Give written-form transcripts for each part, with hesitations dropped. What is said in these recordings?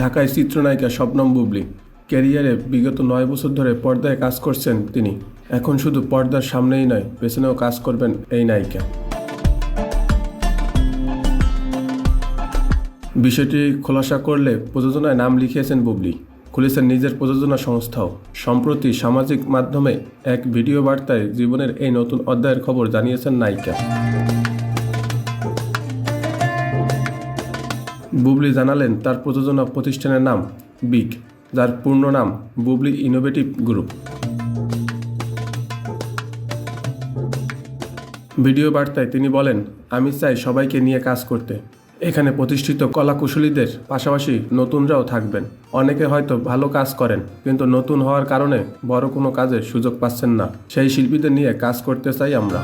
ঢাকায় চিত্রনায়িকা শবনম বুবলী ক্যারিয়ারে বিগত 9 বছর ধরে পর্দায় কাজ করছেন তিনি। এখন শুধু পর্দার সামনেই নয়, পেছনেও কাজ করবেন এই নায়িকা। বিষয়টি খোলাসা করলে প্রযোজনায় নাম লিখিয়েছেন বুবলী, খুলেছেন নিজের প্রযোজনা সংস্থাও। সম্প্রতি সামাজিক মাধ্যমে এক ভিডিও বার্তায় জীবনের এই নতুন অধ্যায়ের খবর জানিয়েছেন নায়িকা। বুবলী জানালেন তার প্রযোজনা প্রতিষ্ঠানের নাম বিগ, যার পূর্ণ নাম বুবলী ইনোভেটিভ গ্রুপ। ভিডিও বার্তায় তিনি বলেন, আমি চাই সবাইকে নিয়ে কাজ করতে। এখানে প্রতিষ্ঠিত কলাকুশলীদের পাশাপাশি নতুনরাও থাকবেন। অনেকে হয়তো ভালো কাজ করেন, কিন্তু নতুন হওয়ার কারণে বড় কোনো কাজের সুযোগ পাচ্ছেন না। সেই শিল্পীদের নিয়ে কাজ করতে চাই আমরা।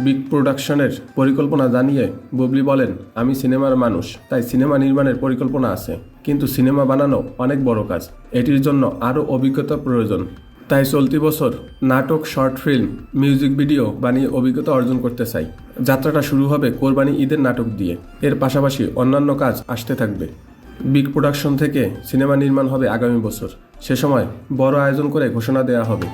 বিগ প্রোডাকশনের পরিকল্পনা জানিয়ে বুবলী বলেন, আমি সিনেমার মানুষ, তাই সিনেমা নির্মাণের পরিকল্পনা আছে, কিন্তু সিনেমা বানানো অনেক বড় কাজ। এটির জন্য আরও অভিজ্ঞতা প্রয়োজন। তাই চলতি বছর নাটক, শর্ট ফিল্ম, মিউজিক ভিডিও বানিয়ে অভিজ্ঞতা অর্জন করতে চাই। যাত্রাটা শুরু হবে কোরবানি ঈদের নাটক দিয়ে। এর পাশাপাশি অন্যান্য কাজ আসতে থাকবে। বিগ প্রোডাকশন থেকে সিনেমা নির্মাণ হবে আগামী বছর। সে সময় বড় আয়োজন করে ঘোষণা দেওয়া হবে।